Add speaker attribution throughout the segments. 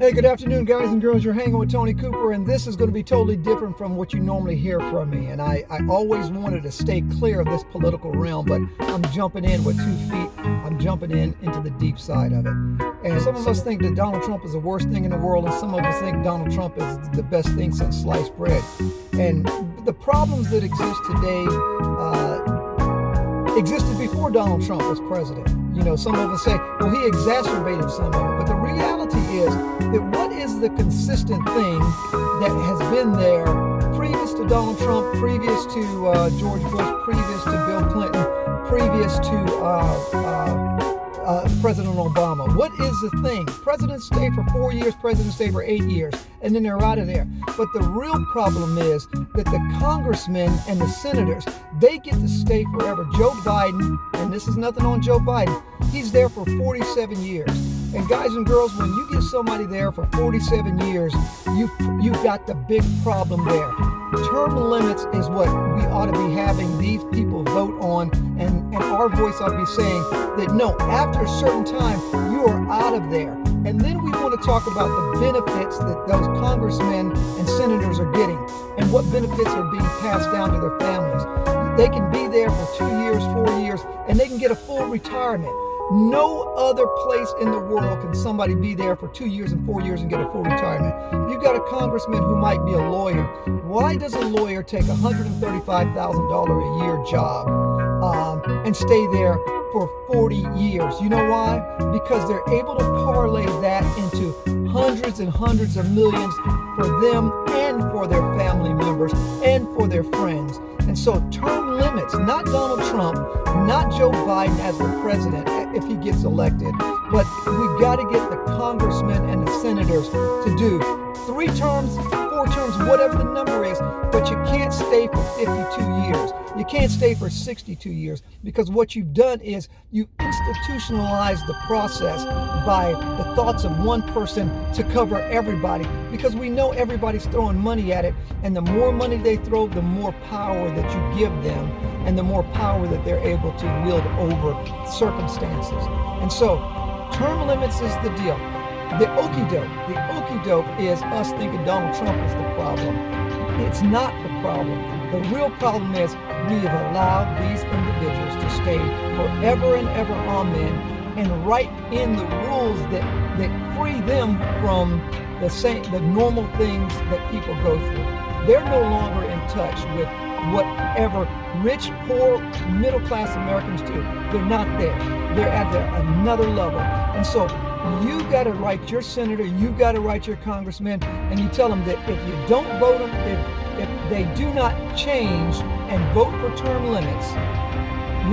Speaker 1: Hey, good afternoon, guys and girls. You're hanging with Tony Cooper, and this is going to be totally different from what you normally hear from me. And I always wanted to stay clear of this political realm, but I'm jumping in with 2 feet. I'm jumping in into the deep side of it. And some of us think that Donald Trump is the worst thing in the world, and some of us think Donald Trump is the best thing since sliced bread. And the problems that exist today existed before Donald Trump was president. You know, some of us say, well, he exacerbated some of it. But the reality is that what is the consistent thing that has been there previous to Donald Trump, previous to George Bush, previous to Bill Clinton, previous to President Obama? What is the thing? Presidents stay for 4 years, presidents stay for 8 years, and then they're out of there. But the real problem is that the congressmen and the senators, they get to stay forever. Joe Biden, and this is nothing on Joe Biden, he's there for 47 years. And guys and girls, when you get somebody there for 47 years, you've got the big problem there. Term limits is what we ought to be having these people vote on, and our voice ought to be saying that no, after a certain time, you are out of there. And then we want to talk about the benefits that those congressmen and senators are getting and what benefits are being passed down to their families. They can be there for 2 years, 4 years, and they can get a full retirement. No other place in the world can somebody be there for 2 years and 4 years and get a full retirement. You've got a congressman who might be a lawyer. Why does a lawyer take a $135,000 a year job and stay there for 40 years? You know why? Because they're able to parlay that into hundreds and hundreds of millions for them and for their family members and for their friends. And so term limits, not Donald Trump, not Joe Biden as the president if he gets elected, but we've got to get the congressmen and the senators to do 3 terms, 4 terms, whatever the number is, but you can't stay for 52 years. You can't stay for 62 years because what you've done is you institutionalized the process by the thoughts of one person to cover everybody, because we know everybody's throwing money at it, and the more money they throw, the more power that you give them and the more power that they're able to wield over circumstances. And so term limits is the deal. The okie doke is us thinking Donald Trump is the problem. It's not the problem. The real problem is we have allowed these individuals to stay forever and ever, amen, and write in the rules that free them from the normal things that people go through. They're no longer in touch with whatever rich, poor, middle-class Americans do. They're not there. They're at another level. And so you got to write your senator, you got to write your congressman, and you tell them that if you don't vote them, if they do not change and vote for term limits,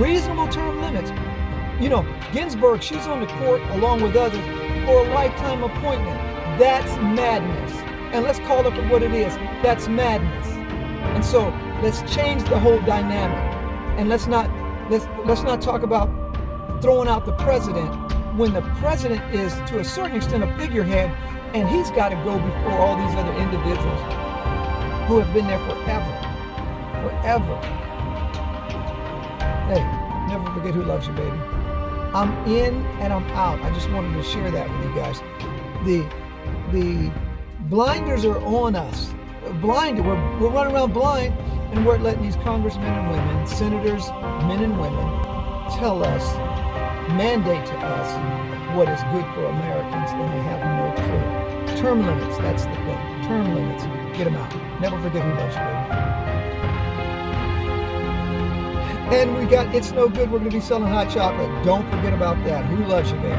Speaker 1: reasonable term limits. You know, Ginsburg, she's on the court along with others for a lifetime appointment. That's madness. And let's call it for what it is. That's madness. And so let's change the whole dynamic. And let's not talk about throwing out the president when the president is to a certain extent a figurehead, and he's got to go before all these other individuals who have been there forever. Hey, never forget who loves you, baby. I'm in and I'm out. I just wanted to share that with you guys. The blinders are on us. Blinded. We're running around blind, and we're letting these congressmen and women, senators, men and women, tell us, mandate to us what is good for Americans, and they have no clue. Term limits, that's the thing. Term limits, get them out. Never forget who loves you, baby. And we got It's No Good, we're going to be selling hot chocolate. Don't forget about that. Who loves you, baby?